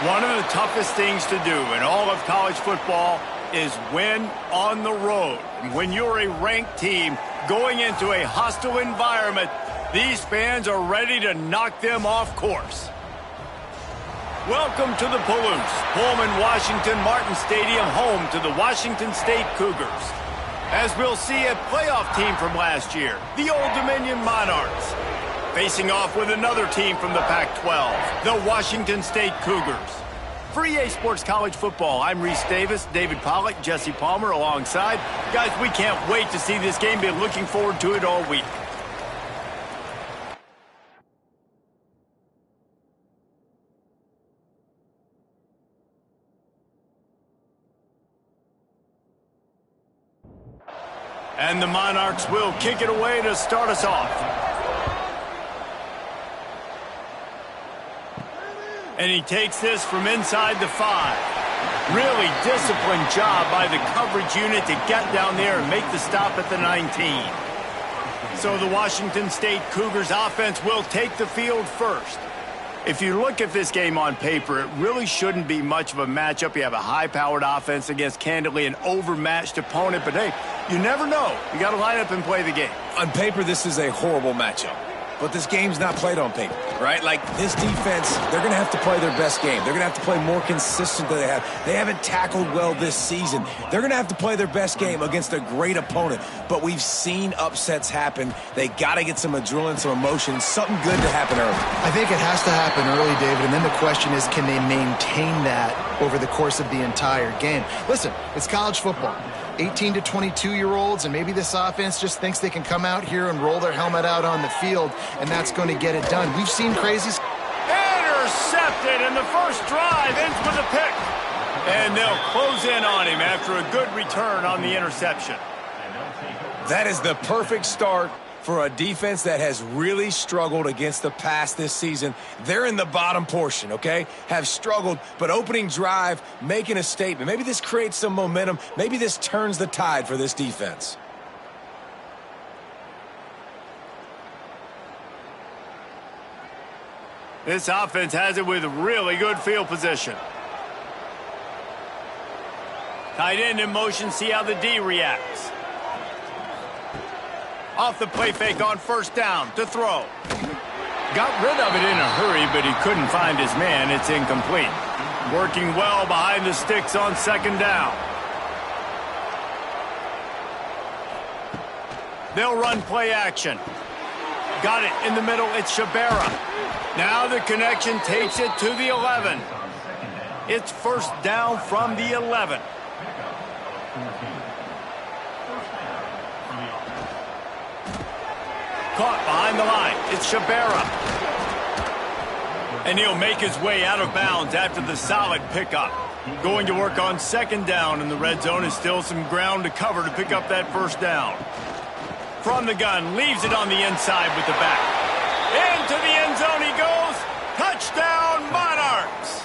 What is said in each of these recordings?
One of the toughest things to do in all of college football is win on the road. When you're a ranked team going into a hostile environment, these fans are ready to knock them off course. Welcome to the Palouse, Pullman Washington Martin Stadium, home to the Washington State Cougars. As we'll see, a playoff team from last year, the Old Dominion Monarchs, facing off with another team from the Pac-12, the Washington State Cougars. For EA Sports College Football, I'm Reese Davis, David Pollack, Jesse Palmer alongside. Guys, we can't wait to see this game. Been looking forward to it all week. And the Monarchs will kick it away to start us off. And he takes this from inside the 5. Really disciplined job by the coverage unit to get down there and make the stop at the 19. So the Washington State Cougars offense will take the field first. If you look at this game on paper, it really shouldn't be much of a matchup. You have a high-powered offense against, candidly, an overmatched opponent. But, hey, you never know. You got to line up and play the game. On paper, this is a horrible matchup. But this game's not played on paper, right? Like, this defense, they're going to have to play their best game. They're going to have to play more consistent than they have. They haven't tackled well this season. They're going to have to play their best game against a great opponent. But we've seen upsets happen. They got to get some adrenaline, some emotion, something good to happen early. I think it has to happen early, David, and then the question is, can they maintain that over the course of the entire game? Listen, it's college football. 18 to 22-year-olds, and maybe this offense just thinks they can come out here and roll their helmet out on the field, and that's going to get it done. We've seen crazy... Intercepted, and the first drive ends with a pick. And they'll close in on him after a good return on the interception. That is the perfect start for a defense that has really struggled against the pass this season. They're in the bottom portion, okay? Have struggled, but opening drive, making a statement. Maybe this creates some momentum. Maybe this turns the tide for this defense. This offense has it with really good field position. Tight end in motion, see how the D reacts. Off the play fake on first down to throw. Got rid of it in a hurry, but he couldn't find his man. It's incomplete. Working well behind the sticks on second down. They'll run play action. Got it in the middle. It's Shabera. Now the connection takes it to the 11. It's first down from the 11. Caught behind the line. It's Shabera. And he'll make his way out of bounds after the solid pickup. Going to work on second down, and the red zone is still some ground to cover to pick up that first down. From the gun, leaves it on the inside with the back. Into the end zone he goes. Touchdown, Monarchs!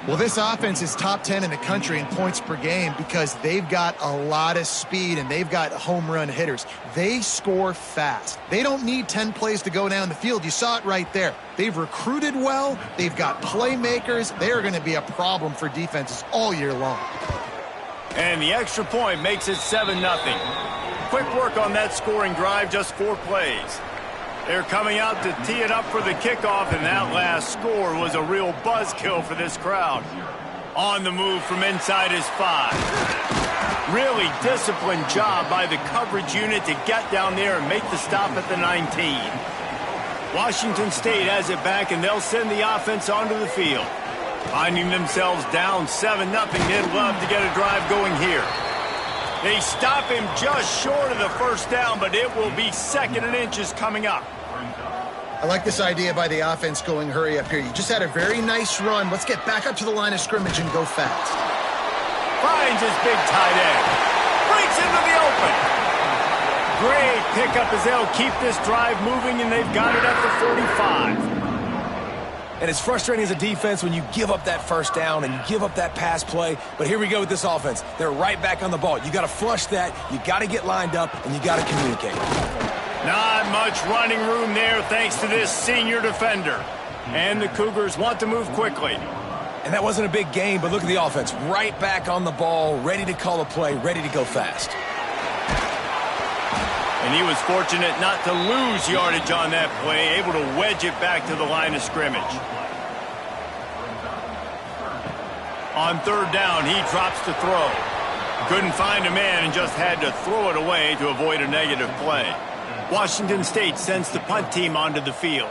Well, this offense is top 10 in the country in points per game because they've got a lot of speed and they've got home run hitters. They score fast. They don't need 10 plays to go down the field. You saw it right there. They've recruited well. They've got playmakers. They are going to be a problem for defenses all year long. And the extra point makes it 7-0. Quick work on that scoring drive, just 4 plays. They're coming out to tee it up for the kickoff, and that last score was a real buzzkill for this crowd. On the move from inside his 5. Really disciplined job by the coverage unit to get down there and make the stop at the 19. Washington State has it back, and they'll send the offense onto the field. Finding themselves down 7-0, they'd love to get a drive going here. They stop him just short of the first down, but it will be 2nd and inches coming up. I like this idea by the offense going hurry up here. You just had a very nice run. Let's get back up to the line of scrimmage and go fast. Finds his big tight end. Breaks into the open. Great pickup as they'll keep this drive moving, and they've got it at the 45. And it's frustrating as a defense when you give up that first down and you give up that pass play. But here we go with this offense. They're right back on the ball. You got to flush that. You got to get lined up, and you got to communicate. Not much running room there thanks to this senior defender. And the Cougars want to move quickly. And that wasn't a big gain, but look at the offense. Right back on the ball, ready to call a play, ready to go fast. And he was fortunate not to lose yardage on that play, able to wedge it back to the line of scrimmage. On third down, he drops to throw. Couldn't find a man and just had to throw it away to avoid a negative play. Washington State sends the punt team onto the field.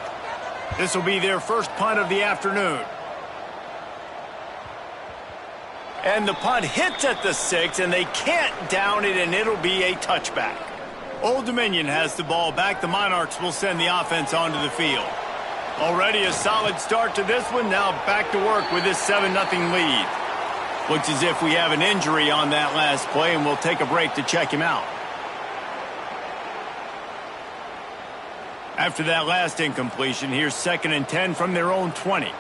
This will be their first punt of the afternoon. And the punt hits at the 6, and they can't down it, and it'll be a touchback. Old Dominion has the ball back. The Monarchs will send the offense onto the field. Already a solid start to this one. Now back to work with this 7-0 lead. Looks as if we have an injury on that last play, and we'll take a break to check him out. After that last incompletion, here's 2nd and 10 from their own 20.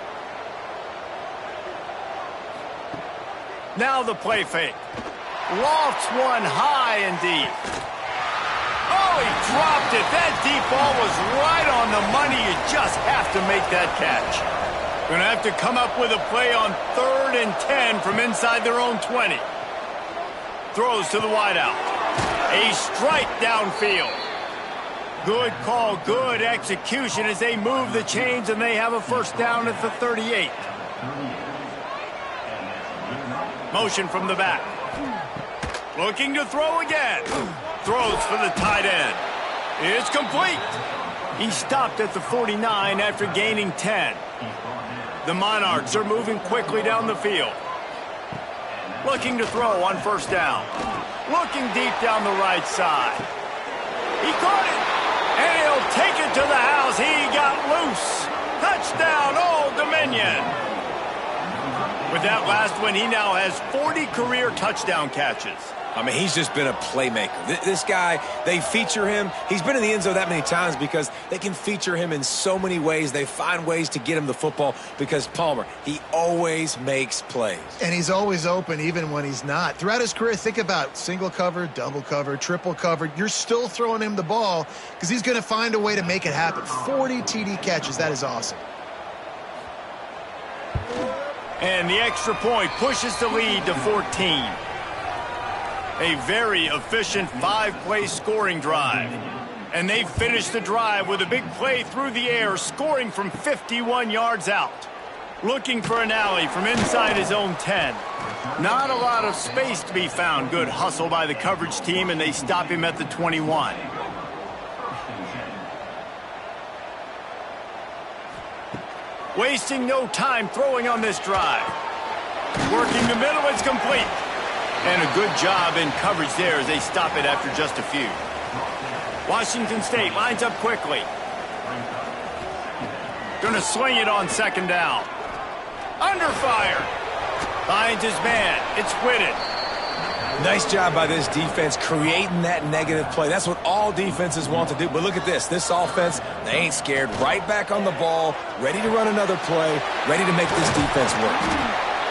Now the play fake. Lofts one high and deep. Oh, he dropped it. That deep ball was right on the money. You just have to make that catch. Going to have to come up with a play on 3rd and 10 from inside their own 20. Throws to the wideout. A strike downfield. Good call, good execution as they move the chains, and they have a first down at the 38. Motion from the back. Looking to throw again. Throws for the tight end. It's complete. He stopped at the 49 after gaining 10. The Monarchs are moving quickly down the field. Looking to throw on first down. Looking deep down the right side. He caught it. And he'll take it to the house. He got loose. Touchdown, Old Dominion. With that last one, he now has 40 career touchdown catches. I mean, he's just been a playmaker. This guy, they feature him. He's been in the end zone that many times because they can feature him in so many ways. They find ways to get him the football because Palmer, he always makes plays. And he's always open even when he's not. Throughout his career, think about single cover, double cover, triple cover. You're still throwing him the ball because he's going to find a way to make it happen. 40 TD catches. That is awesome. And the extra point pushes the lead to 14. A very efficient 5-play scoring drive. And they finish the drive with a big play through the air, scoring from 51 yards out. Looking for an alley from inside his own 10. Not a lot of space to be found. Good hustle by the coverage team, and they stop him at the 21. Wasting no time throwing on this drive. Working the middle, it's complete. And a good job in coverage there as they stop it after just a few. Washington State lines up quickly. Going to swing it on 2nd down. Under fire. Finds his man. It's Whitted. Nice job by this defense creating that negative play. That's what all defenses want to do. But look at this. This offense, they ain't scared. Right back on the ball, ready to run another play, ready to make this defense work.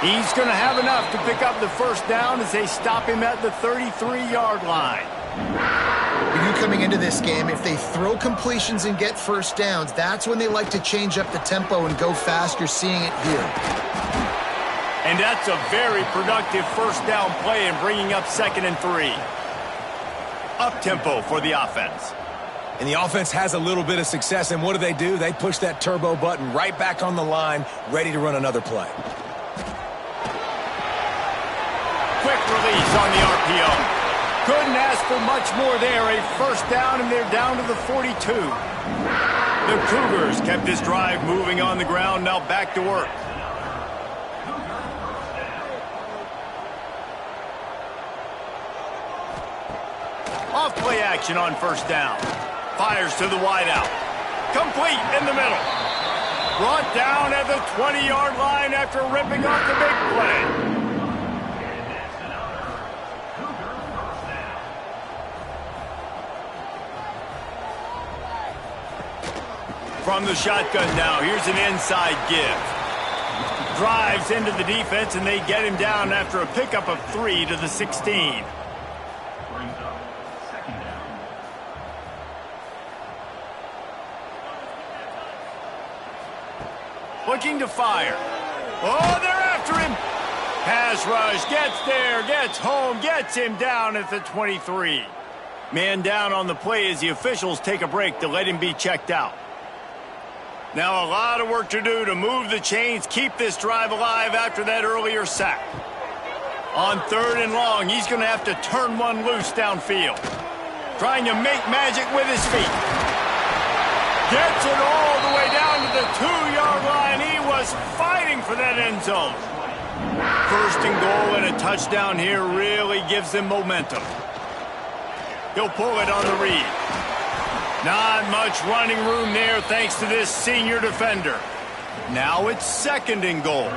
He's going to have enough to pick up the first down as they stop him at the 33-yard line. You coming into this game, if they throw completions and get first downs, that's when they like to change up the tempo and go fast. You're seeing it here. And that's a very productive first down play and bringing up 2nd and 3. Up-tempo for the offense. And the offense has a little bit of success, and what do? They push that turbo button right back on the line, ready to run another play. Quick release on the RPO. Couldn't ask for much more there. A first down, and they're down to the 42. The Cougars kept this drive moving on the ground. Now back to work. Off play action on first down. Fires to the wideout. Complete in the middle. Brought down at the 20-yard line after ripping off the big play. From the shotgun now, here's an inside give. Drives into the defense, and they get him down after a pickup of 3 to the 16. looking to fire. Oh, they're after him. Pass rush, gets there, gets home, gets him down at the 23. Man down on the play as the officials take a break to let him be checked out. Now a lot of work to do to move the chains, keep this drive alive after that earlier sack. On 3rd and long, he's going to have to turn one loose downfield. Trying to make magic with his feet. Gets it all the way down to the 2-yard line. He was fighting for that end zone. 1st and goal and a touchdown here really gives them momentum. He'll pull it on the read. Not much running room there thanks to this senior defender. Now it's 2nd and goal.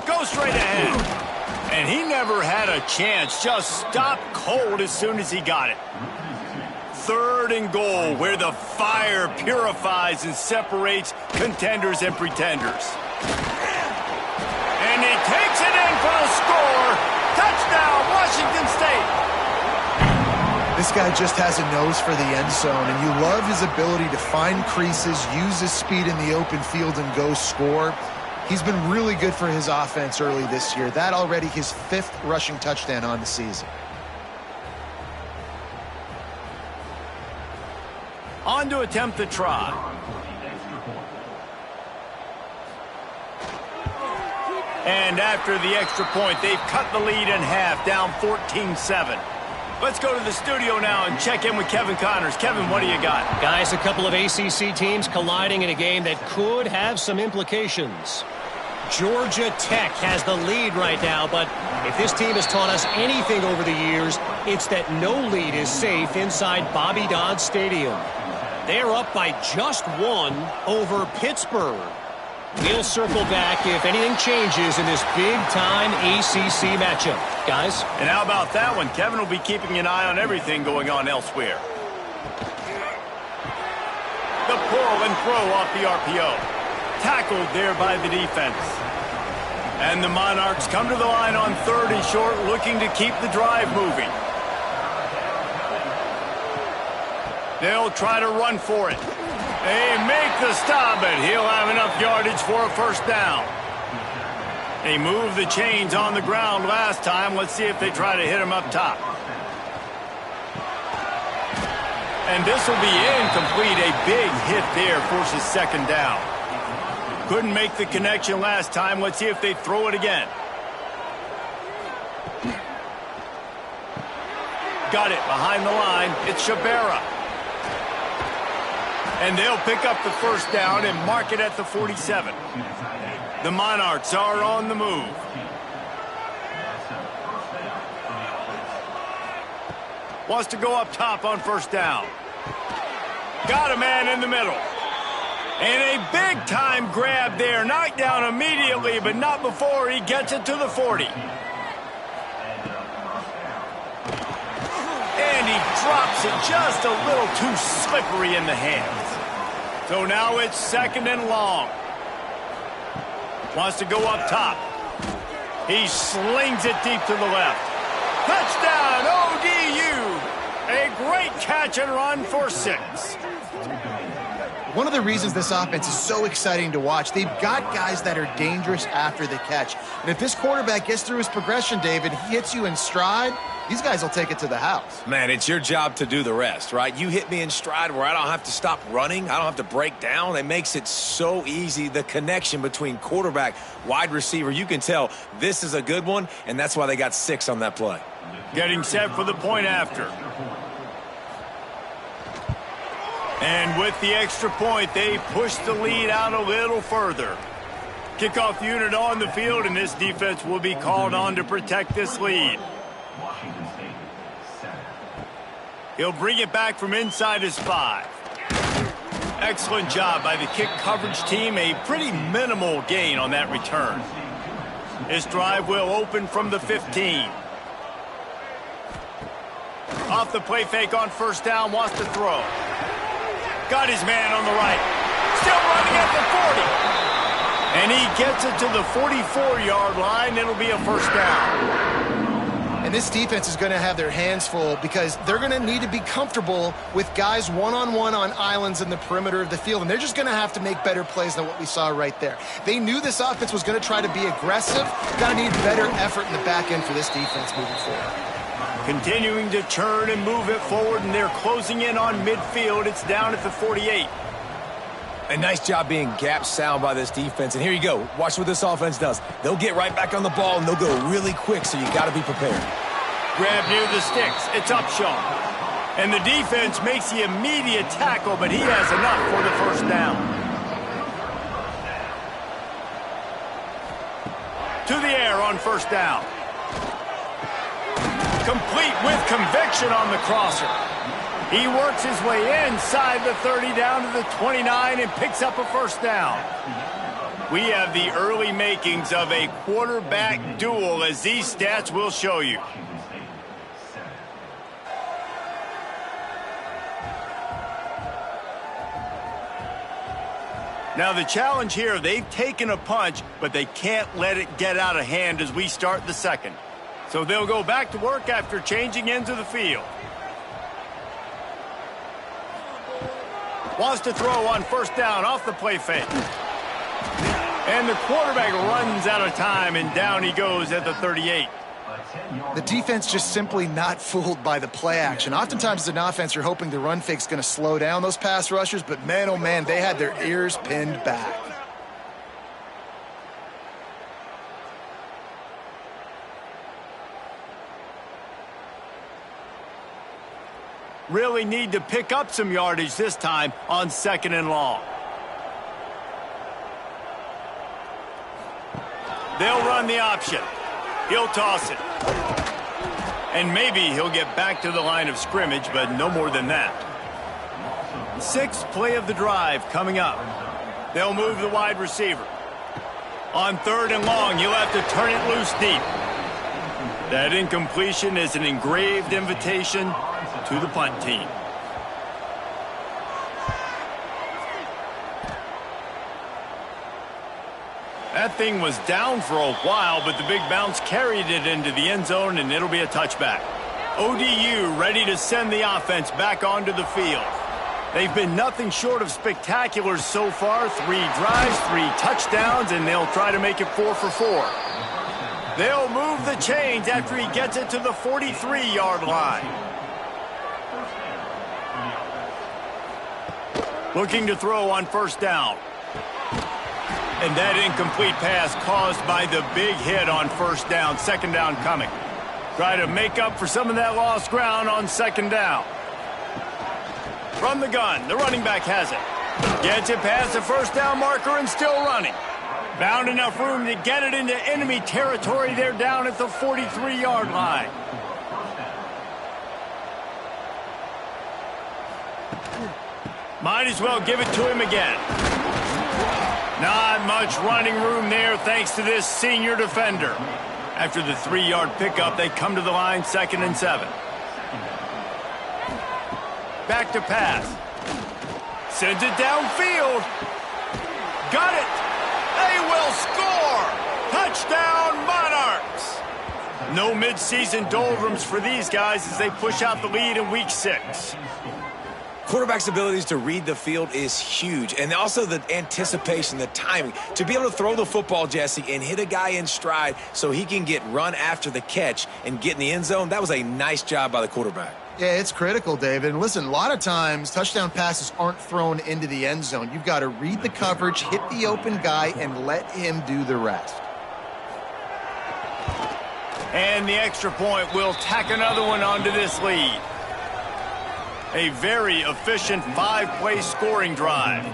Go straight ahead. And he never had a chance. Just stopped cold as soon as he got it. 3rd and goal, where the fire purifies and separates contenders and pretenders. And he takes it in for the score. Touchdown, Washington State. This guy just has a nose for the end zone, and you love his ability to find creases, use his speed in the open field, and go score. He's been really good for his offense early this year. That already his 5th rushing touchdown on the season. On to attempt the try. And after the extra point, they've cut the lead in half, down 14-7. Let's go to the studio now and check in with Kevin Connors. Kevin, what do you got? Guys, a couple of ACC teams colliding in a game that could have some implications. Georgia Tech has the lead right now, but if this team has taught us anything over the years, it's that no lead is safe inside Bobby Dodd Stadium. They're up by just 1 over Pittsburgh. We'll circle back if anything changes in this big-time ACC matchup. Guys? And how about that one? Kevin will be keeping an eye on everything going on elsewhere. The pull and throw off the RPO. Tackled there by the defense. And the Monarchs come to the line on 3rd and short, looking to keep the drive moving. They'll try to run for it. They make the stop, but he'll have enough yardage for a 1st down. They moved the chains on the ground last time. Let's see if they try to hit him up top. And this will be incomplete. A big hit there forces 2nd down. Couldn't make the connection last time. Let's see if they throw it again. Got it behind the line. It's Shabera. And they'll pick up the 1st down and mark it at the 47. The Monarchs are on the move. Wants to go up top on 1st down. Got a man in the middle. And a big-time grab there. Knocked down immediately, but not before he gets it to the 40. And he drops it just a little too slippery in the hands. So now it's 2nd and long. Wants to go up top. He slings it deep to the left. Touchdown, ODU. A great catch and run for 6. One of the reasons this offense is so exciting to watch, they've got guys that are dangerous after the catch. And if this quarterback gets through his progression, David, he hits you in stride, these guys will take it to the house. Man, it's your job to do the rest, right? You hit me in stride where I don't have to stop running. I don't have to break down. It makes it so easy. The connection between quarterback, wide receiver, you can tell this is a good one, and that's why they got 6 on that play. Getting set for the point after. And with the extra point, they push the lead out a little further. Kickoff unit on the field, and this defense will be called on to protect this lead. He'll bring it back from inside his 5. Excellent job by the kick coverage team. A pretty minimal gain on that return. His drive will open from the 15. Off the play fake on 1st down, wants to throw. Got his man on the right. Still running at the 40. And he gets it to the 44-yard line. It'll be a 1st down. And this defense is going to have their hands full because they're going to need to be comfortable with guys one-on-one on islands in the perimeter of the field, and they're just going to have to make better plays than what we saw right there. They knew this offense was going to try to be aggressive. Going to need better effort in the back end for this defense moving forward. Continuing to turn and move it forward, and they're closing in on midfield. It's down at the 48. A nice job being gap sound by this defense. And here you go. Watch what this offense does. They'll get right back on the ball, and they'll go really quick, so you got to be prepared. Grab near the sticks. It's Upshaw. And the defense makes the immediate tackle, but he has enough for the first down. To the air on first down. Complete with conviction on the crosser. He works his way inside the 30 down to the 29 and picks up a first down. We have the early makings of a quarterback duel, as these stats will show you. Now the challenge here, they've taken a punch, but they can't let it get out of hand as we start the second. So they'll go back to work after changing into the field. Wants to throw on first down off the play fake. And the quarterback runs out of time, and down he goes at the 38. The defense just simply not fooled by the play action. Oftentimes as an offense, you're hoping the run fake's going to slow down those pass rushers, but man, oh man, they had their ears pinned back. Really need to pick up some yardage this time on second and long. They'll run the option. He'll toss it. And maybe he'll get back to the line of scrimmage, but no more than that. Sixth play of the drive coming up. They'll move the wide receiver. On third and long, you'll have to turn it loose deep. That incompletion is an engraved invitation to the punt team. That thing was down for a while, but the big bounce carried it into the end zone, and it'll be a touchback. ODU ready to send the offense back onto the field. They've been nothing short of spectacular so far. 3 drives, 3 touchdowns, and they'll try to make it 4 for 4. They'll move the chains after he gets it to the 43-yard line. Looking to throw on first down. And that incomplete pass caused by the big hit on first down. Second down coming. Try to make up for some of that lost ground on second down. From the gun, the running back has it. Gets it past the first down marker and still running. Found enough room to get it into enemy territory. They're down at the 43-yard line. Might as well give it to him again. Not much running room there thanks to this senior defender. After the 3-yard pickup, they come to the line, 2nd and 7. Back to pass. Sends it downfield. Got it. They will score. Touchdown, Monarchs. No midseason doldrums for these guys as they push out the lead in week 6. Quarterback's abilities to read the field is huge, and also the anticipation, the timing. To be able to throw the football, Jesse, and hit a guy in stride so he can get run after the catch and get in the end zone, that was a nice job by the quarterback. Yeah, it's critical, David. And listen, a lot of times touchdown passes aren't thrown into the end zone. You've got to read the coverage, hit the open guy, and let him do the rest. And the extra point will tack another one onto this lead. A very efficient 5-play scoring drive.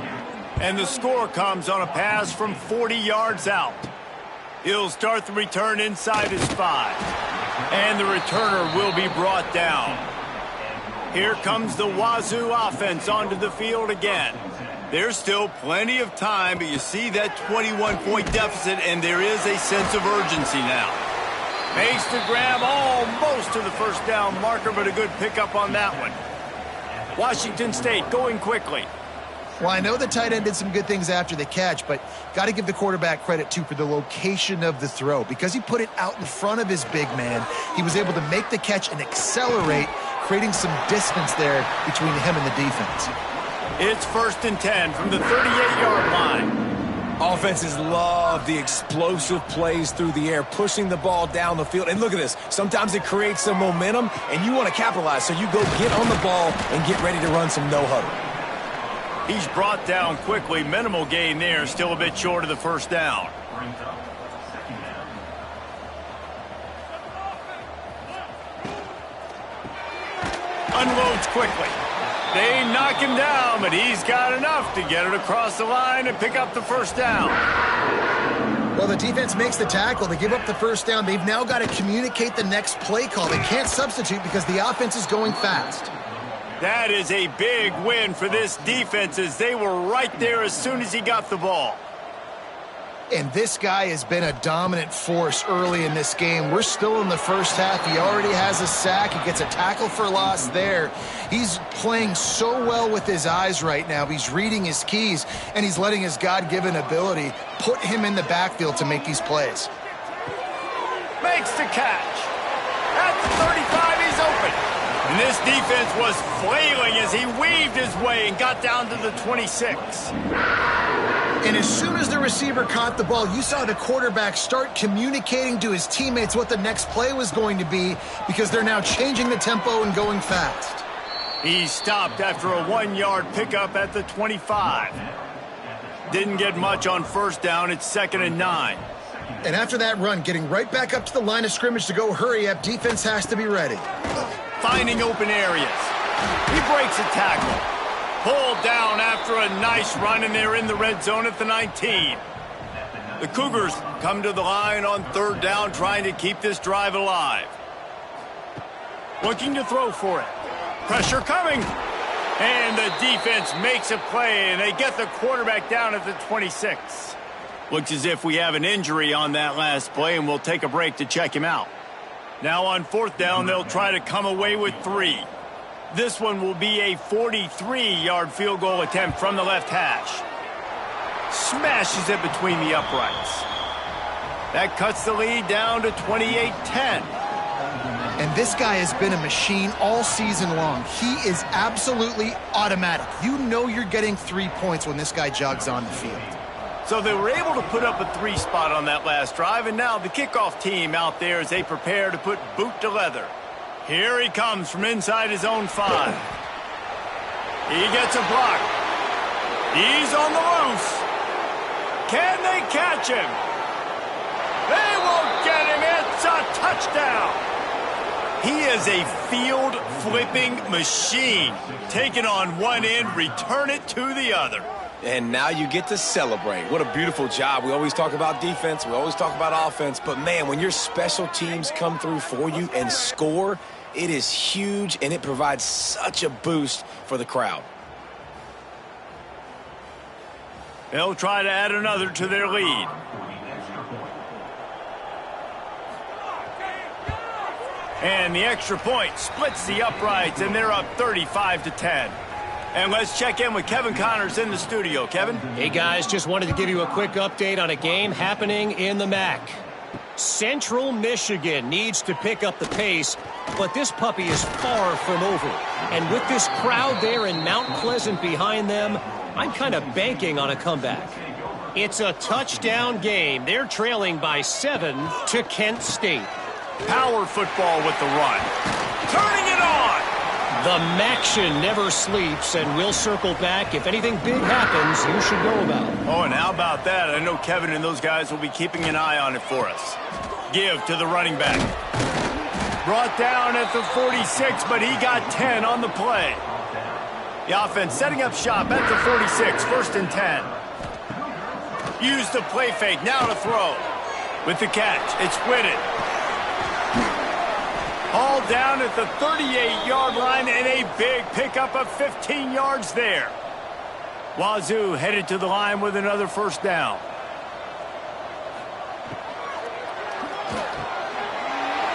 And the score comes on a pass from 40 yards out. He'll start the return inside his 5. And the returner will be brought down. Here comes the Wazzu offense onto the field again. There's still plenty of time, but you see that 21-point deficit, and there is a sense of urgency now. Makes the grab almost to the first down marker, but a good pickup on that one. Washington State going quickly. Well, I know the tight end did some good things after the catch, but got to give the quarterback credit, too, for the location of the throw. Because he put it out in front of his big man, he was able to make the catch and accelerate, creating some distance there between him and the defense. It's 1st and 10 from the 38-yard line. Offenses love the explosive plays through the air, pushing the ball down the field. And look at this. Sometimes it creates some momentum, and you want to capitalize. So you go get on the ball and get ready to run some no-huddle. He's brought down quickly. Minimal gain there. Still a bit short of the first down. Unloads quickly. They knock him down, but he's got enough to get it across the line and pick up the first down. Well, the defense makes the tackle. They give up the first down. They've now got to communicate the next play call. They can't substitute because the offense is going fast. That is a big win for this defense as they were right there as soon as he got the ball. And this guy has been a dominant force early in this game. We're still in the first half. He already has a sack. He gets a tackle for loss there. He's playing so well with his eyes right now. He's reading his keys, and he's letting his God-given ability put him in the backfield to make these plays. Makes the catch. At the 35, he's open. And this defense was flailing as he weaved his way and got down to the 26. And as soon as the receiver caught the ball, you saw the quarterback start communicating to his teammates what the next play was going to be because they're now changing the tempo and going fast. He stopped after a 1-yard pickup at the 25. Didn't get much on first down. It's 2nd and 9. And after that run, getting right back up to the line of scrimmage to go hurry up, defense has to be ready. Finding open areas. He breaks a tackle. Pulled down after a nice run, and they're in the red zone at the 19. The Cougars come to the line on 3rd down, trying to keep this drive alive. Looking to throw for it. Pressure coming. And the defense makes a play, and they get the quarterback down at the 26. Looks as if we have an injury on that last play, and we'll take a break to check him out. Now on 4th down, they'll try to come away with 3. This one will be a 43-yard field goal attempt from the left hash. Smashes it between the uprights. That cuts the lead down to 28-10. And this guy has been a machine all season long. He is absolutely automatic. You know you're getting 3 points when this guy jogs on the field. So they were able to put up a 3 spot on that last drive, and now the kickoff team out there as they prepare to put boot to leather. Here he comes from inside his own 5. He gets a block. He's on the loose. Can they catch him? They won't get him. It's a touchdown. He is a field-flipping machine. Take it on one end, return it to the other. And now you get to celebrate. What a beautiful job. We always talk about defense. We always talk about offense. But, man, when your special teams come through for you and score, it is huge, and it provides such a boost for the crowd. They'll try to add another to their lead. And the extra point splits the uprights, and they're up 35-10. And let's check in with Kevin Connors in the studio. Kevin? Hey, guys, just wanted to give you a quick update on a game happening in the MAC. Central Michigan needs to pick up the pace, but this puppy is far from over. And with this crowd there in Mount Pleasant behind them, I'm kind of banking on a comeback. It's a touchdown game. They're trailing by 7 to Kent State. Power football with the run. Turning it on! The Maction never sleeps, and we'll circle back. If anything big happens, you should know about it. Oh, and how about that? I know Kevin and those guys will be keeping an eye on it for us. Give to the running back. Brought down at the 46, but he got 10 on the play. The offense setting up shop at the 46, 1st and 10. Use the play fake, now to throw. With the catch, it's Whitted. Hauled down at the 38-yard line, and a big pickup of 15 yards there. Wazzu headed to the line with another first down.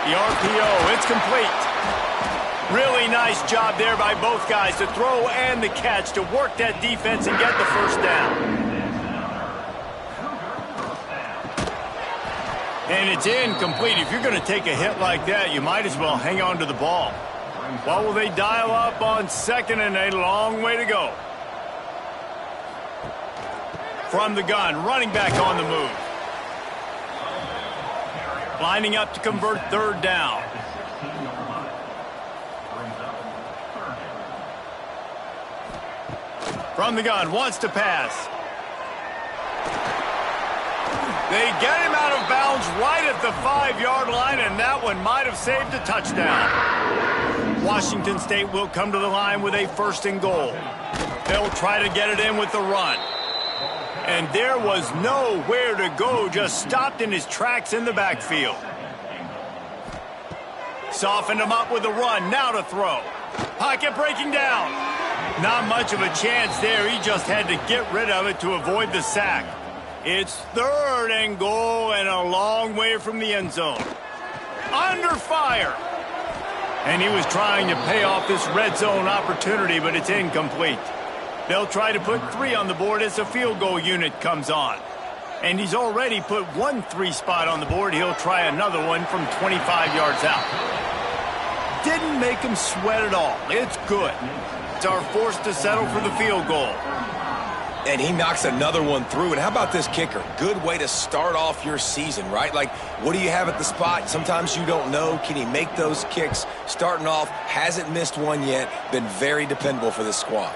The RPO, it's complete. Really nice job there by both guys to throw and the catch to work that defense and get the first down. And it's incomplete. If you're going to take a hit like that, you might as well hang on to the ball. Well, will they dial up on second and a long way to go? From the gun, running back on the move. Lining up to convert third down. From the gun, wants to pass. They get him out of bounds right at the 5-yard line, and that one might have saved a touchdown. Washington State will come to the line with a first and goal. They'll try to get it in with the run. And there was nowhere to go, just stopped in his tracks in the backfield. Softened him up with the run, now to throw. Pocket breaking down. Not much of a chance there. He just had to get rid of it to avoid the sack. It's third and goal and a long way from the end zone. Under fire. And he was trying to pay off this red zone opportunity, but it's incomplete. They'll try to put 3 on the board as the field goal unit comes on. And he's already put 1 3 spot on the board. He'll try another one from 25 yards out. Didn't make him sweat at all. It's good. It's our force to settle for the field goal. And he knocks another one through. And how about this kicker? Good way to start off your season, right? Like, what do you have at the spot? Sometimes you don't know. Can he make those kicks? Starting off, hasn't missed one yet. Been very dependable for this squad.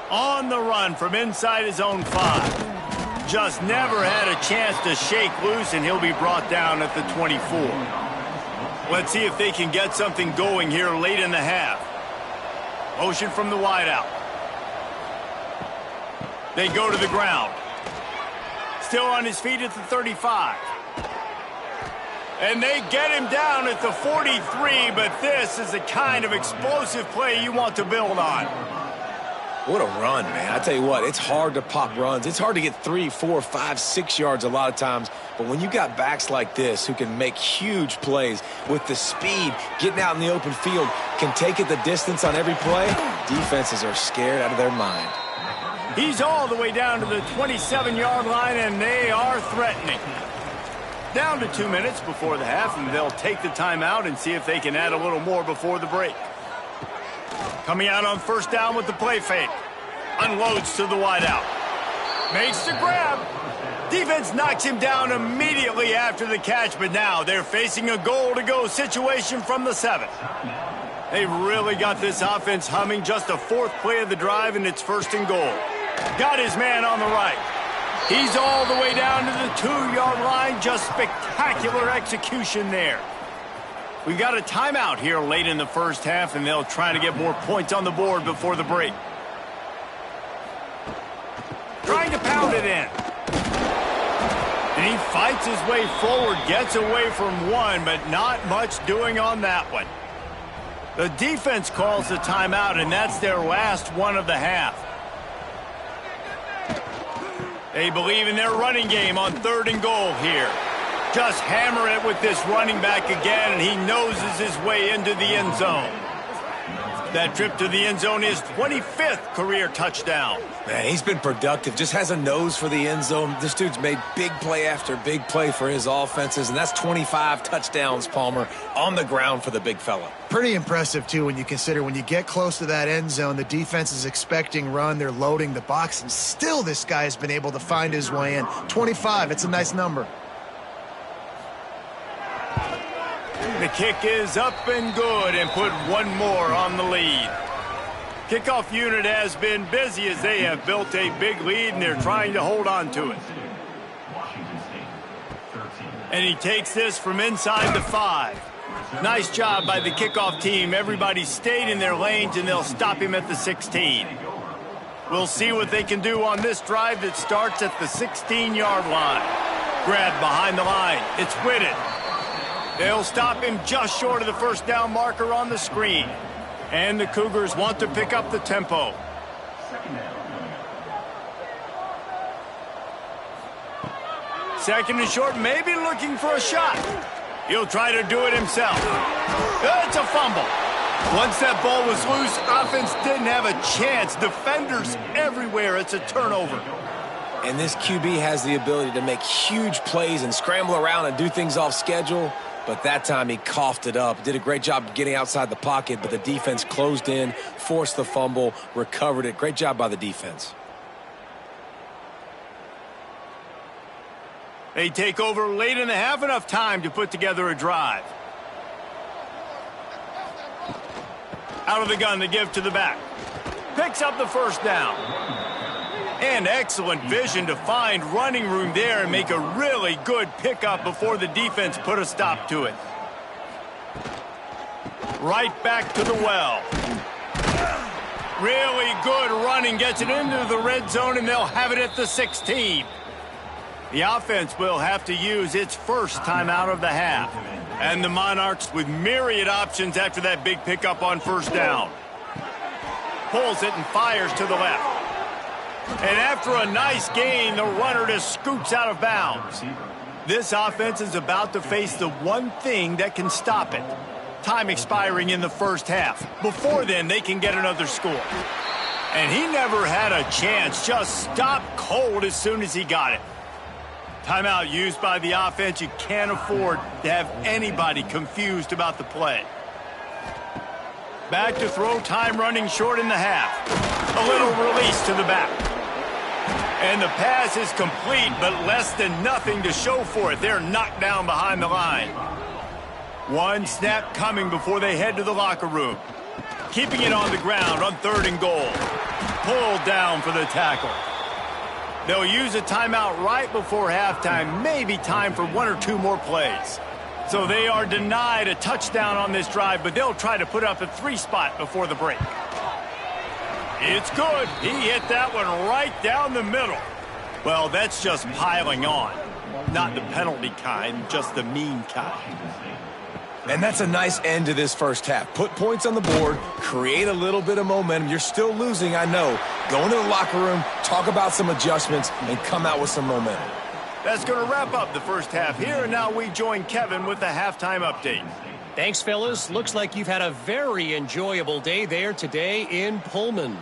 On the run from inside his own 5. Just never had a chance to shake loose, and he'll be brought down at the 24. Let's see if they can get something going here late in the half. Motion from the wideout. They go to the ground. Still on his feet at the 35. And they get him down at the 43, but this is the kind of explosive play you want to build on. What a run, man. I tell you what, it's hard to pop runs. It's hard to get 3, 4, 5, 6 yards a lot of times. But when you got backs like this who can make huge plays with the speed, getting out in the open field, can take it the distance on every play, defenses are scared out of their mind. He's all the way down to the 27-yard line, and they are threatening. Down to 2 minutes before the half, and they'll take the timeout and see if they can add a little more before the break. Coming out on first down with the play fake. Unloads to the wideout. Makes the grab. Defense knocks him down immediately after the catch, but now they're facing a goal-to-go situation from the 7. They've really got this offense humming. Just a 4th play of the drive, and it's first and goal. Got his man on the right. He's all the way down to the 2-yard line. Just spectacular execution there. We've got a timeout here late in the first half, and they'll try to get more points on the board before the break. Trying to pound it in. And he fights his way forward, gets away from one, but not much doing on that one. The defense calls the timeout, and that's their last one of the half. They believe in their running game on 3rd and goal here. Just hammer it with this running back again, and he noses his way into the end zone. That trip to the end zone is 25th career touchdown. Man, he's been productive. Just has a nose for the end zone. This dude's made big play after big play for his offenses, and that's 25 touchdowns, Palmer, on the ground for the big fella. Pretty impressive, too, when you consider when you get close to that end zone, the defense is expecting run, they're loading the box, and still this guy has been able to find his way in. 25, it's a nice number. The kick is up and good, and put one more on the lead. Kickoff unit has been busy as they have built a big lead, and they're trying to hold on to it. And he takes this from inside the 5. Nice job by the kickoff team. Everybody stayed in their lanes, and they'll stop him at the 16. We'll see what they can do on this drive that starts at the 16-yard line. Grabbed behind the line. It's Whitted. They'll stop him just short of the first down marker on the screen. And the Cougars want to pick up the tempo. Second and short, maybe looking for a shot. He'll try to do it himself. It's a fumble. Once that ball was loose, offense didn't have a chance. Defenders everywhere. It's a turnover. And this QB has the ability to make huge plays and scramble around and do things off schedule. But that time he coughed it up. Did a great job getting outside the pocket, but the defense closed in, forced the fumble, recovered it. Great job by the defense. They take over late in the half, enough time to put together a drive. Out of the gun to give to the back. Picks up the first down. And excellent vision to find running room there and make a really good pickup before the defense put a stop to it. Right back to the well. Really good running, gets it into the red zone, and they'll have it at the 16. The offense will have to use its first timeout of the half. And the Monarchs with myriad options after that big pickup on first down. Pulls it and fires to the left. And after a nice gain, the runner just scoots out of bounds. This offense is about to face the one thing that can stop it. Time expiring in the first half. Before then, they can get another score. And he never had a chance. Just stopped cold as soon as he got it. Timeout used by the offense. You can't afford to have anybody confused about the play. Back to throw, time running short in the half. A little release to the back. And the pass is complete, but less than nothing to show for it. They're knocked down behind the line. One snap coming before they head to the locker room. Keeping it on the ground on 3rd and goal. Pulled down for the tackle. They'll use a timeout right before halftime, maybe time for 1 or 2 more plays. So they are denied a touchdown on this drive, but they'll try to put up a 3 spot before the break. It's good. He hit that one right down the middle. Well, that's just piling on. Not the penalty kind, just the mean kind. And that's a nice end to this first half. Put points on the board, create a little bit of momentum. You're still losing, I know. Go into the locker room, talk about some adjustments, and come out with some momentum. That's going to wrap up the first half here, and now we join Kevin with the halftime update. Thanks, fellas. Looks like you've had a very enjoyable day there today in Pullman.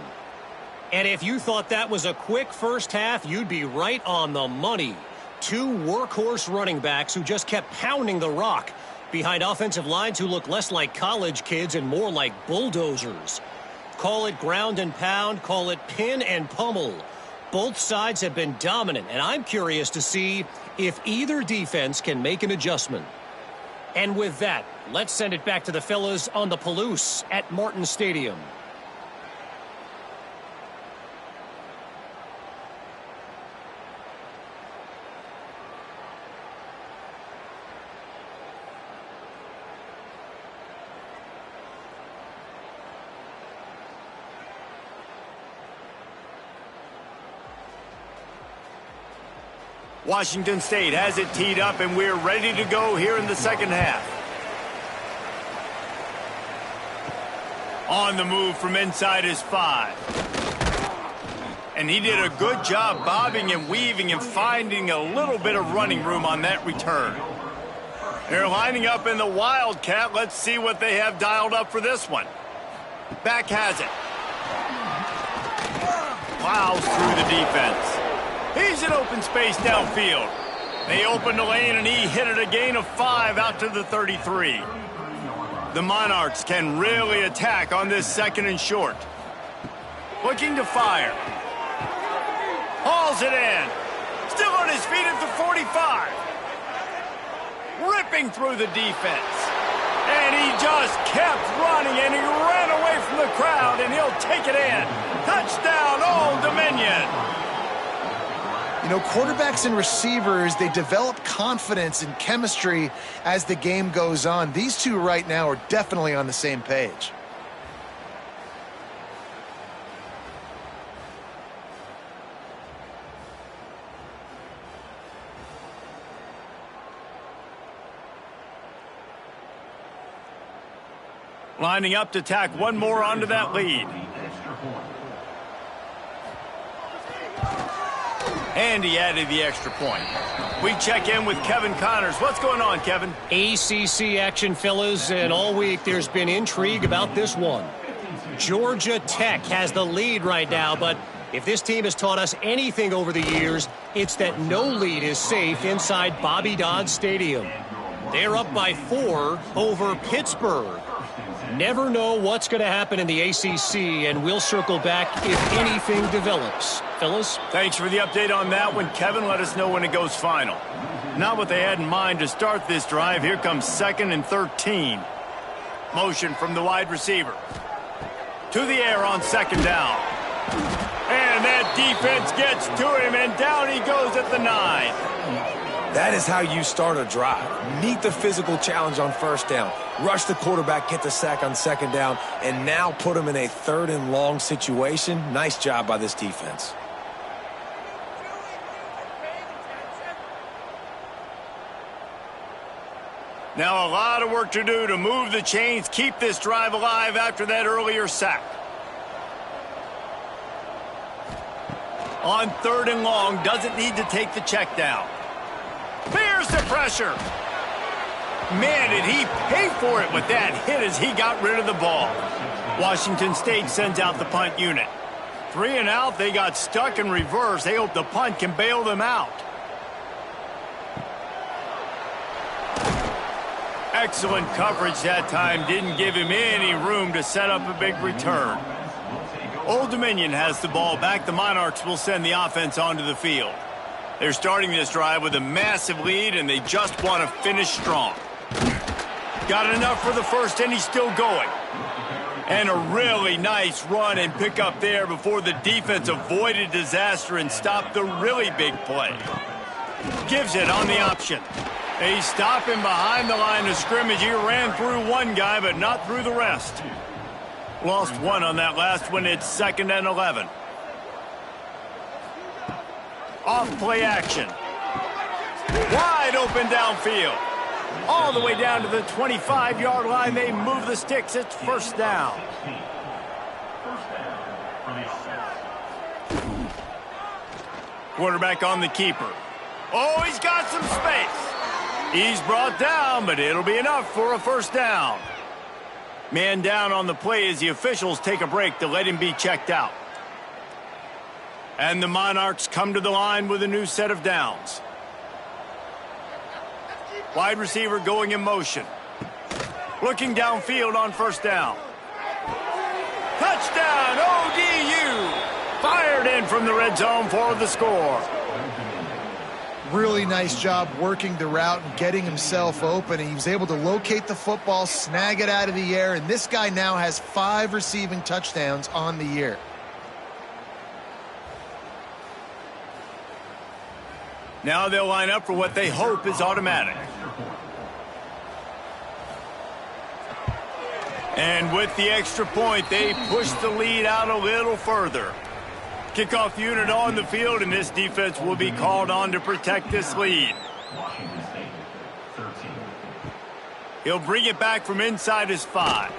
And if you thought that was a quick first half, you'd be right on the money. 2 workhorse running backs who just kept pounding the rock behind offensive lines who look less like college kids and more like bulldozers. Call it ground and pound, call it pin and pummel. Both sides have been dominant, and I'm curious to see if either defense can make an adjustment. And with that, let's send it back to the fellas on the Palouse at Martin Stadium. Washington State has it teed up, and we're ready to go here in the second half. On the move from inside his 5. And he did a good job bobbing and weaving and finding a little bit of running room on that return. They're lining up in the Wildcat. Let's see what they have dialed up for this one. Back has it. Plows through the defense. He's in open space downfield. They opened the lane, and he hit it a gain of 5 out to the 33. The Monarchs can really attack on this 2nd and short. Looking to fire. Hauls it in. Still on his feet at the 45. Ripping through the defense. And he just kept running, and he ran away from the crowd, and he'll take it in. Touchdown, Old Dominion. You know, quarterbacks and receivers, they develop confidence and chemistry as the game goes on. These two right now are definitely on the same page. Lining up to tack one more onto that lead. And he added the extra point. We check in with Kevin Connors. What's going on, Kevin? ACC action, fellas, and all week there's been intrigue about this one. Georgia Tech has the lead right now, but if this team has taught us anything over the years, it's that no lead is safe inside Bobby Dodd Stadium. They're up by 4 over Pittsburgh. Never know what's going to happen in the ACC, and we'll circle back if anything develops. Fellas? Thanks for the update on that one, Kevin. Let us know when it goes final. Not what they had in mind to start this drive. Here comes 2nd and 13. Motion from the wide receiver. To the air on 2nd down. And that defense gets to him, and down he goes at the 9. That is how you start a drive. Meet the physical challenge on 1st down. Rush the quarterback, get the sack on 2nd down, and now put him in a 3rd and long situation. Nice job by this defense. Now a lot of work to do to move the chains, keep this drive alive after that earlier sack. On 3rd and long, doesn't need to take the check down. Fears the pressure. Man, did he pay for it with that hit as he got rid of the ball. Washington State sends out the punt unit. 3 and out, they got stuck in reverse. They hope the punt can bail them out. Excellent coverage that time. Didn't give him any room to set up a big return. Old Dominion has the ball back. The Monarchs will send the offense onto the field. They're starting this drive with a massive lead, and they just want to finish strong. Got enough for the first, and he's still going. And a really nice run and pick up there before the defense avoided disaster and stopped the really big play. Gives it on the option. They stop him behind the line of scrimmage. He ran through one guy, but not through the rest. Lost one on that last one. It's 2nd and 11. Off play action. Wide open downfield. All the way down to the 25-yard line. They move the sticks. It's 1st down. Quarterback on the keeper. Oh, he's got some space. He's brought down, but it'll be enough for a 1st down. Man down on the play as the officials take a break to let him be checked out. And the Monarchs come to the line with a new set of downs. Wide receiver going in motion. Looking downfield on 1st down. Touchdown, ODU! Fired in from the red zone for the score. Really nice job working the route and getting himself open. He was able to locate the football, snag it out of the air, and this guy now has 5 receiving touchdowns on the year. Now they'll line up for what they hope is automatic. And with the extra point, they push the lead out a little further. Kickoff unit on the field, and this defense will be called on to protect this lead. He'll bring it back from inside his 5.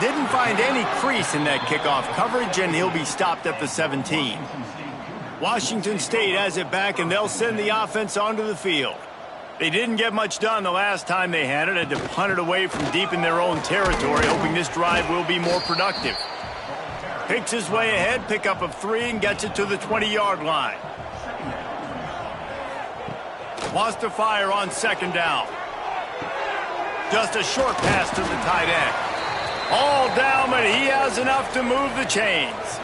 Didn't find any crease in that kickoff coverage, and he'll be stopped at the 17. Washington State has it back, and they'll send the offense onto the field. They didn't get much done the last time they had it. Had to punt it away from deep in their own territory, hoping this drive will be more productive. Picks his way ahead, pickup of 3, and gets it to the 20-yard line. Wants to fire on 2nd down. Just a short pass to the tight end. All down, but he has enough to move the chains.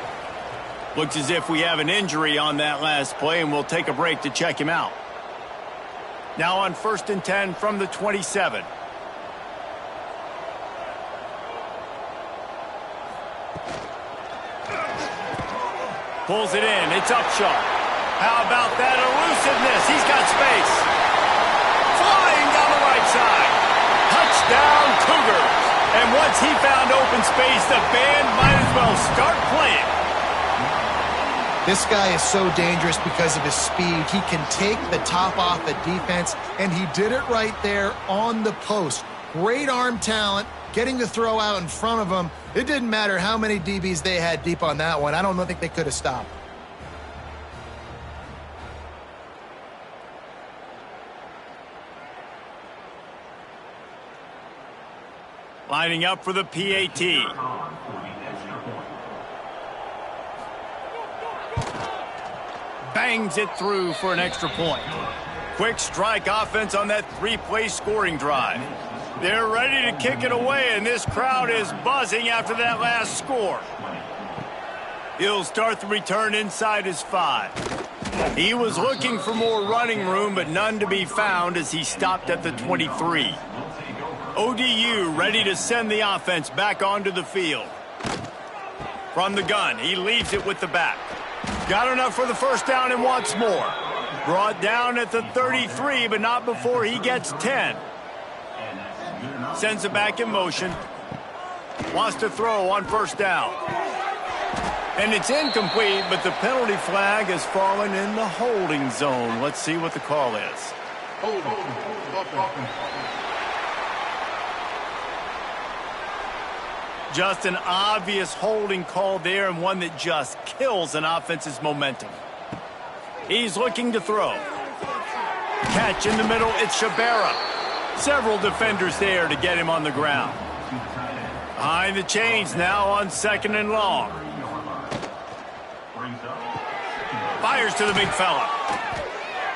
Looks as if we have an injury on that last play, and we'll take a break to check him out. Now on 1st and 10 from the 27. Pulls it in. It's Upshaw. How about that elusiveness? He's got space. Flying down the right side. Touchdown, Cougars. And once he found open space, the band might as well start playing. This guy is so dangerous because of his speed. He can take the top off the defense, and he did it right there on the post. Great arm talent, getting the throw out in front of him. It didn't matter how many DBs they had deep on that one. I don't think they could have stopped. Lining up for the PAT. Bangs it through for an extra point. Quick strike offense on that three-play scoring drive. They're ready to kick it away, and this crowd is buzzing after that last score. He'll start the return inside his 5. He was looking for more running room, but none to be found as he stopped at the 23. ODU ready to send the offense back onto the field. From the gun, he leaves it with the back. Got enough for the first down and wants more. Brought down at the 33, but not before he gets 10. Sends it back in motion. Wants to throw on first down. And it's incomplete, but the penalty flag has fallen in the holding zone. Let's see what the call is. Just an obvious holding call there, and one that just kills an offense's momentum. He's looking to throw. Catch in the middle, it's Shabara. Several defenders there to get him on the ground. Behind the chains now on 2nd and long. Fires to the big fella.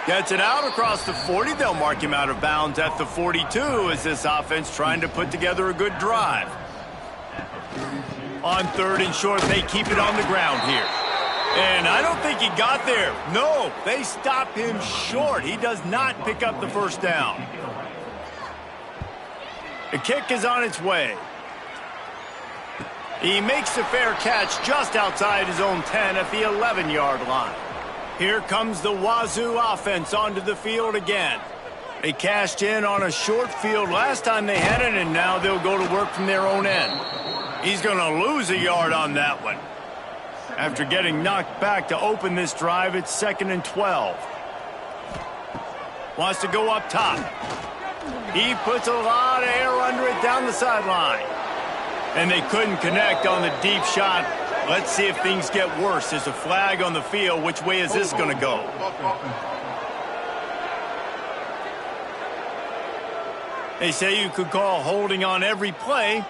Gets it out across the 40. They'll mark him out of bounds at the 42 as this offense trying to put together a good drive. On 3rd and short, they keep it on the ground here. And I don't think he got there. No, they stop him short. He does not pick up the first down. The kick is on its way. He makes the fair catch just outside his own 10 at the 11-yard line. Here comes the Wazzu offense onto the field again. They cashed in on a short field last time they had it, and now they'll go to work from their own end. He's going to lose a yard on that one. After getting knocked back to open this drive, it's 2nd and 12. Wants to go up top. He puts a lot of air under it down the sideline. And they couldn't connect on the deep shot. Let's see if things get worse. There's a flag on the field. Which way is this going to go? They say you could call holding on every play.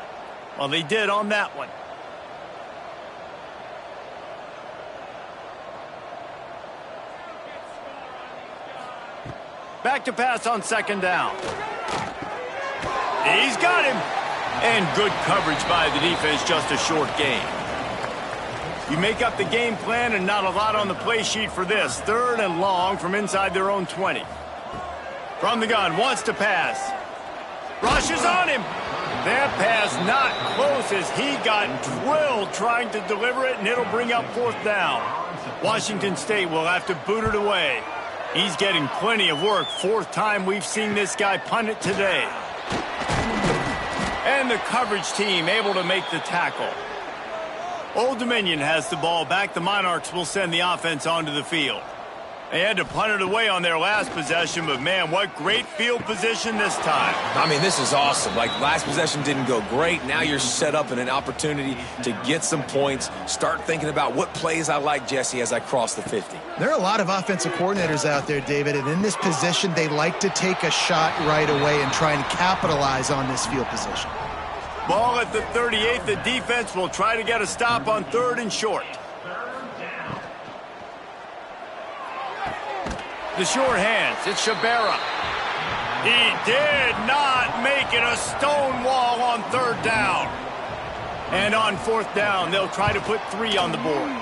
Well, they did on that one. Back to pass on 2nd down. He's got him. And good coverage by the defense, just a short gain. You make up the game plan and not a lot on the play sheet for this. 3rd and long from inside their own 20. From the gun, wants to pass. Rushes on him. That pass not close as he got drilled trying to deliver it, and it'll bring up 4th down. Washington State will have to boot it away. He's getting plenty of work. 4th time we've seen this guy punt it today. And the coverage team able to make the tackle. Old Dominion has the ball back. The Monarchs will send the offense onto the field. They had to punt it away on their last possession, but man, what great field position this time. I mean, this is awesome. Like, last possession didn't go great. Now you're set up in an opportunity to get some points. Start thinking about what plays I like, Jesse, as I cross the 50. There are a lot of offensive coordinators out there, David, and in this position, they like to take a shot right away and try and capitalize on this field position. Ball at the 38. The defense will try to get a stop on 3rd and short. The short hands, it's Shabara. He did not make it a stone wall on 3rd down. And on 4th down, they'll try to put 3 on the board.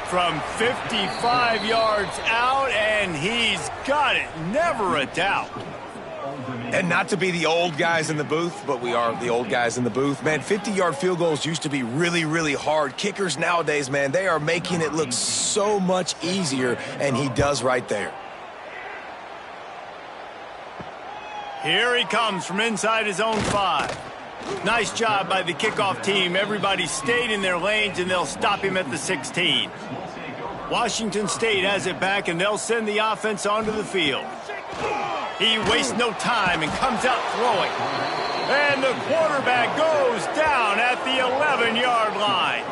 From 55 yards out, and he's got it. Never a doubt. And not to be the old guys in the booth, but we are the old guys in the booth. Man, 50-yard field goals used to be really, really hard. Kickers nowadays, man, they are making it look so much easier, and he does right there. Here he comes from inside his own 5. Nice job by the kickoff team. Everybody stayed in their lanes, and they'll stop him at the 16. Washington State has it back, and they'll send the offense onto the field. He wastes no time and comes out throwing. And the quarterback goes down at the 11-yard line.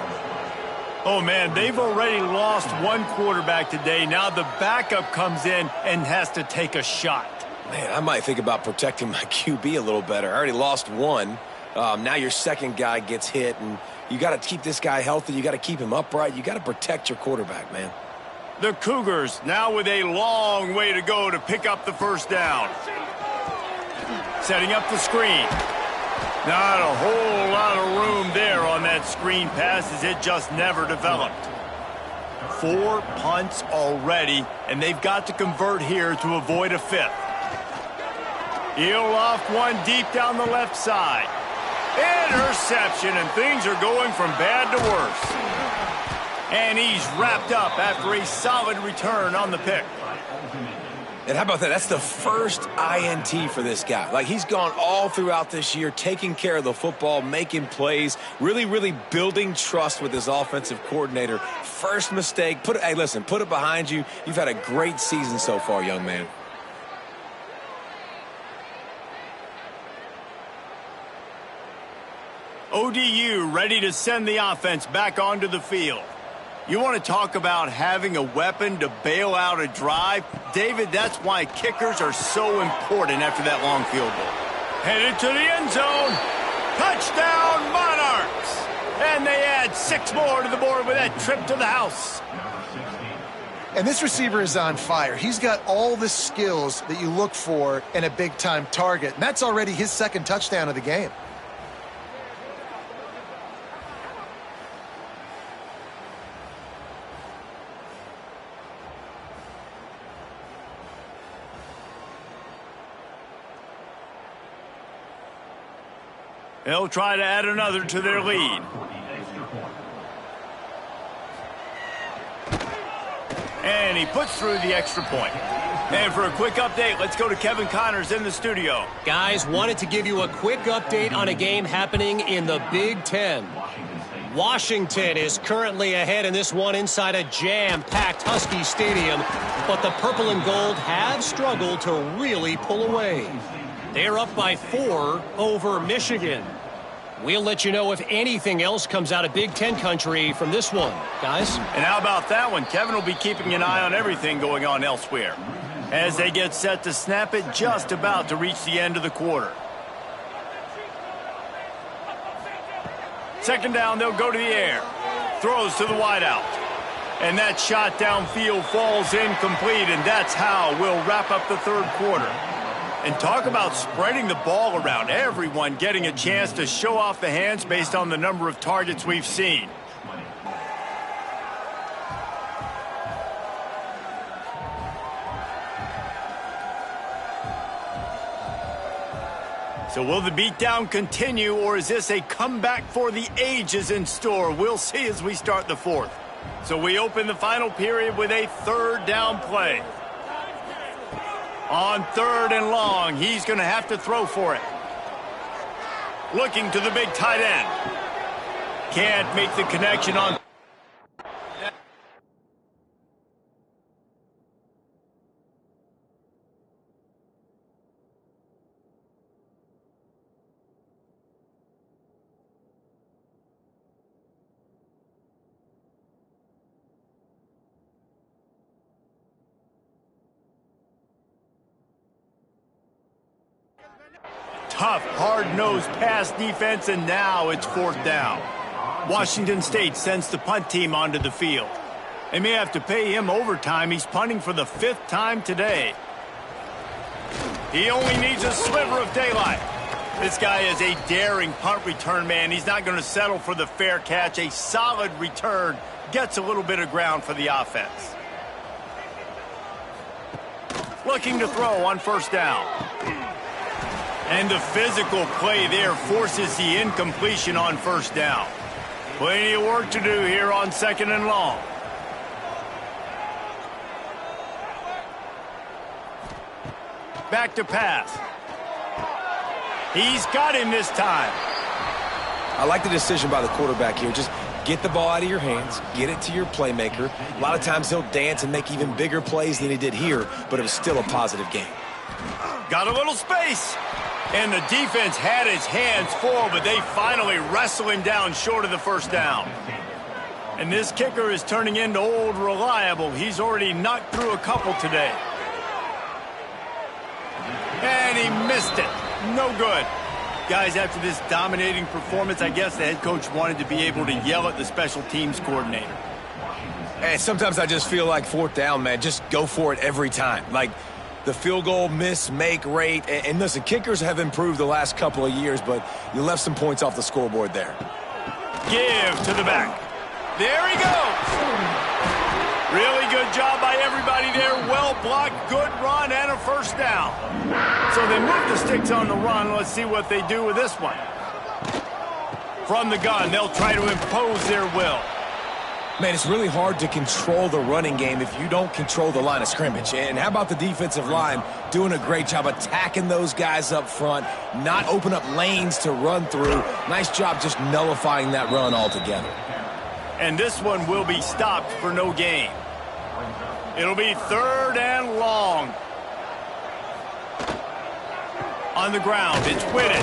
Oh, man, they've already lost one quarterback today. Now the backup comes in and has to take a shot. Man, I might think about protecting my QB a little better. I already lost one. Now your second guy gets hit, and you got to keep this guy healthy. You got to keep him upright. You got to protect your quarterback, man. The Cougars now with a long way to go to pick up the first down. Setting up the screen. Not a whole lot of room there on that screen pass as it just never developed. 4 punts already, and they've got to convert here to avoid a fifth. He'll loft one deep down the left side. Interception, and things are going from bad to worse. And he's wrapped up after a solid return on the pick. And how about that? That's the first INT for this guy. Like, he's gone all throughout this year, taking care of the football, making plays, really, really building trust with his offensive coordinator. First mistake. Hey, listen, put it behind you. You've had a great season so far, young man. ODU ready to send the offense back onto the field. You want to talk about having a weapon to bail out a drive? David, that's why kickers are so important after that long field goal. Headed to the end zone. Touchdown, Monarchs! And they add 6 more to the board with that trip to the house. And this receiver is on fire. He's got all the skills that you look for in a big-time target. And that's already his second touchdown of the game. They'll try to add another to their lead. And he puts through the extra point. And for a quick update, let's go to Kevin Connors in the studio. Guys, wanted to give you a quick update on a game happening in the Big Ten. Washington is currently ahead in this one inside a jam-packed Husky Stadium, but the purple and gold have struggled to really pull away. They're up by 4 over Michigan. We'll let you know if anything else comes out of Big Ten country from this one, guys. And how about that one? Kevin will be keeping an eye on everything going on elsewhere as they get set to snap it, just about to reach the end of the quarter. Second down, they'll go to the air. Throws to the wideout. And that shot downfield falls incomplete, and that's how we'll wrap up the third quarter. And talk about spreading the ball around. Everyone getting a chance to show off the hands based on the number of targets we've seen. So will the beatdown continue, or is this a comeback for the ages in store? We'll see as we start the fourth. So we open the final period with a third down play. On 3rd and long, he's going to have to throw for it. Looking to the big tight end. Can't make the connection on. Tough, hard-nosed pass defense, and now it's 4th down. Washington State sends the punt team onto the field. They may have to pay him overtime. He's punting for the 5th time today. He only needs a sliver of daylight. This guy is a daring punt return man. He's not going to settle for the fair catch. A solid return gets a little bit of ground for the offense. Looking to throw on 1st down. And the physical play there forces the incompletion on 1st down. Plenty of work to do here on 2nd and long. Back to pass. He's got him this time. I like the decision by the quarterback here. Just get the ball out of your hands, get it to your playmaker. A lot of times he'll dance and make even bigger plays than he did here, but it was still a positive game. Got a little space. And the defense had his hands full, but they finally wrestle him down short of the 1st down. And this kicker is turning into old reliable. He's already knocked through a couple today. And he missed it. No good. Guys, after this dominating performance, I guess the head coach wanted to be able to yell at the special teams coordinator. And sometimes I just feel like fourth down, man, just go for it every time. Like the field goal miss-make rate. And listen, kickers have improved the last couple of years, but you left some points off the scoreboard there. Give to the back. There he goes. Really good job by everybody there. Well blocked, good run, and a first down. So they move the sticks on the run. Let's see what they do with this one. From the gun, they'll try to impose their will. Man, it's really hard to control the running game if you don't control the line of scrimmage. And how about the defensive line doing a great job attacking those guys up front, not open up lanes to run through. Nice job just nullifying that run altogether. And this one will be stopped for no gain. It'll be 3rd and long. On the ground, it's Whitted.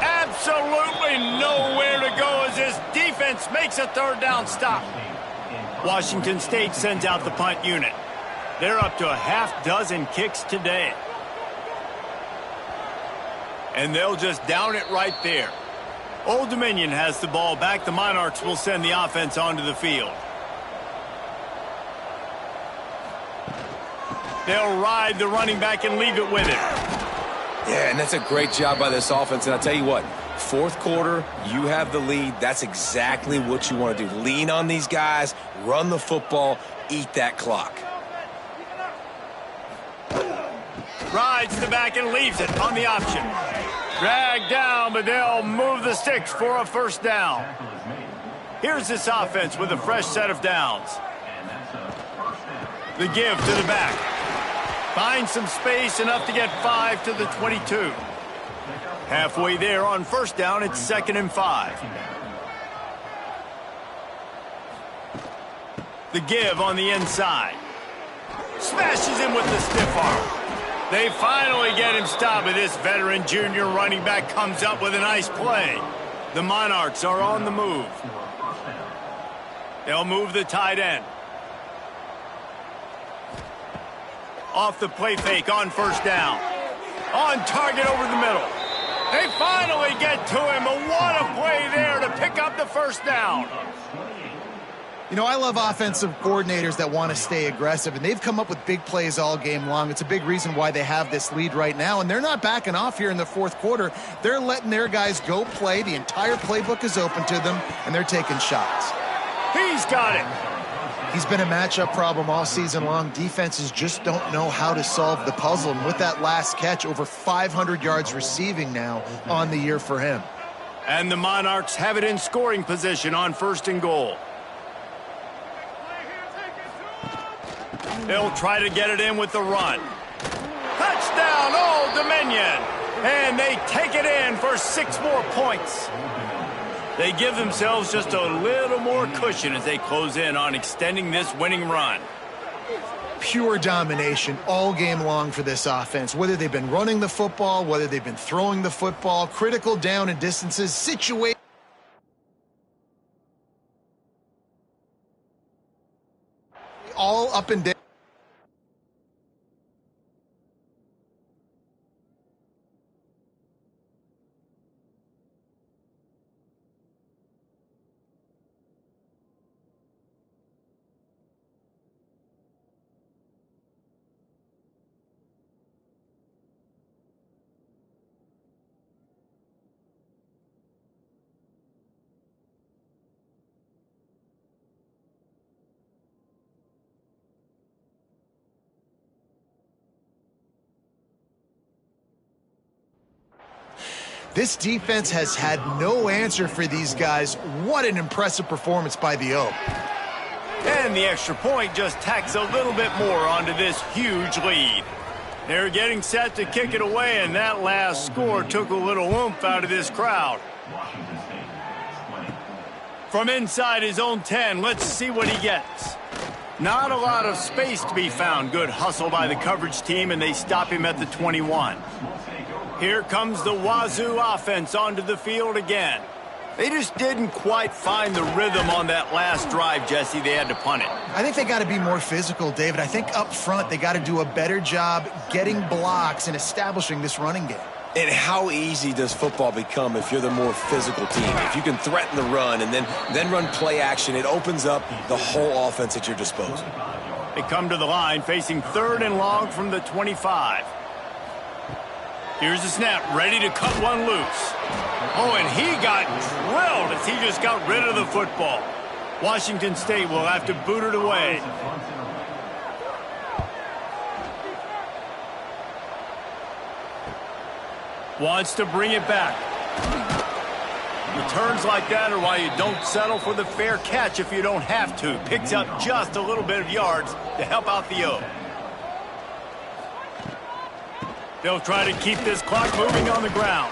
Absolutely nowhere to go as this defense makes a 3rd down stop. Washington State sends out the punt unit. They're up to a half-dozen kicks today. And they'll just down it right there. Old Dominion has the ball back. The Monarchs will send the offense onto the field. They'll ride the running back and leave it with him. Yeah, and that's a great job by this offense. And I'll tell you what, fourth quarter, you have the lead. That's exactly what you want to do. Lean on these guys, run the football, eat that clock. Rides the back and leaves it on the option. Dragged down, but they'll move the sticks for a first down. Here's this offense with a fresh set of downs. The give to the back. Finds some space, enough to get 5 to the 22. Halfway there on first down, it's 2nd and 5. The give on the inside. Smashes him with the stiff arm. They finally get him stopped, but this veteran junior running back comes up with a nice play. The Monarchs are on the move. They'll move the tight end. Off the play fake on first down. On target over the middle. They finally get to him, but what a play there to pick up the first down. You know, I love offensive coordinators that want to stay aggressive, and they've come up with big plays all game long. It's a big reason why they have this lead right now, and they're not backing off here in the fourth quarter. They're letting their guys go play. The entire playbook is open to them, and they're taking shots. He's got it. He's been a matchup problem all season long. Defenses just don't know how to solve the puzzle, and with that last catch, over 500 yards receiving now on the year for him. And the Monarchs have it in scoring position on 1st and goal. They'll try to get it in with the run. Touchdown, Old Dominion! And they take it in for 6 more points. They give themselves just a little more cushion as they close in on extending this winning run. Pure domination all game long for this offense. Whether they've been running the football, whether they've been throwing the football, critical down and distances, situated. All up and down. This defense has had no answer for these guys. What an impressive performance by the Oak. And the extra point just tacks a little bit more onto this huge lead. They're getting set to kick it away, and that last score took a little oomph out of this crowd. From inside his own 10, let's see what he gets. Not a lot of space to be found. Good hustle by the coverage team, and they stop him at the 21. Here comes the Wazzu offense onto the field again. They just didn't quite find the rhythm on that last drive, Jesse. They had to punt it. I think they got to be more physical, David. I think up front they got to do a better job getting blocks and establishing this running game. And how easy does football become if you're the more physical team? If you can threaten the run and then run play action, it opens up the whole offense at your disposal. They come to the line facing 3rd and long from the 25. Here's the snap, ready to cut one loose. Oh, and he got drilled as he just got rid of the football. Washington State will have to boot it away. Wants to bring it back. Returns like that are why you don't settle for the fair catch if you don't have to. Picks up just a little bit of yards to help out the O. They'll try to keep this clock moving on the ground.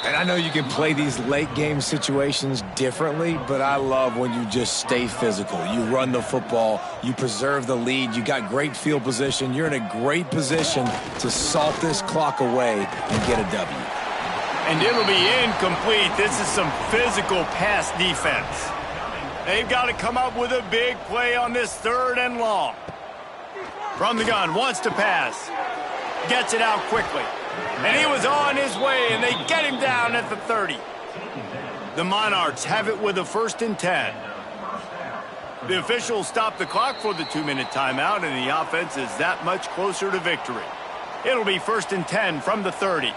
And I know you can play these late game situations differently, but I love when you just stay physical. You run the football, you preserve the lead, you got great field position, you're in a great position to salt this clock away and get a W. And it'll be incomplete. This is some physical pass defense. They've got to come up with a big play on this 3rd and long. From the gun, wants to pass. Gets it out quickly. And he was on his way, and they get him down at the 30. The Monarchs have it with a 1st and 10. The officials stop the clock for the 2-minute timeout, and the offense is that much closer to victory. It'll be 1st and 10 from the 30.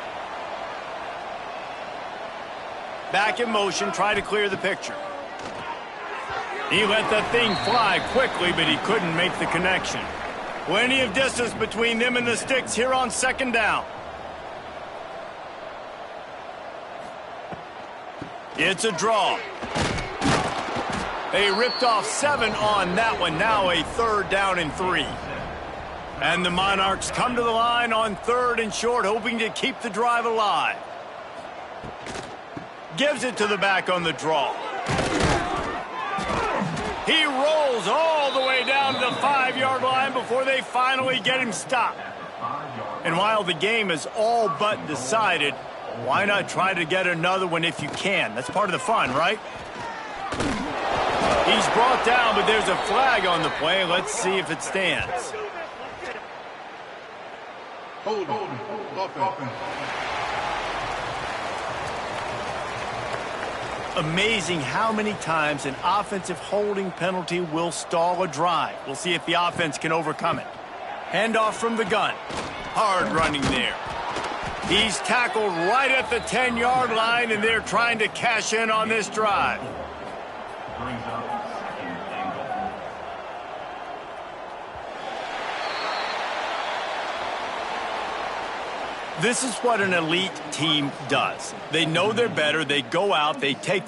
Back in motion, try to clear the picture. He let that thing fly quickly, but he couldn't make the connection. Plenty of distance between them and the sticks here on 2nd down. It's a draw. They ripped off 7 on that one. Now a 3rd down and 3. And the Monarchs come to the line on 3rd and short, hoping to keep the drive alive. Gives it to the back on the draw. He rolls all the way down to the 5-yard line before they finally get him stopped. And while the game is all but decided, why not try to get another one if you can? That's part of the fun, right? He's brought down, but there's a flag on the play. Let's see if it stands. Hold on. Amazing how many times an offensive holding penalty will stall a drive. We'll see if the offense can overcome it. Handoff from the gun. Hard running there. He's tackled right at the 10-yard line, and they're trying to cash in on this drive. This is what an elite team does. They know they're better. They go out, they take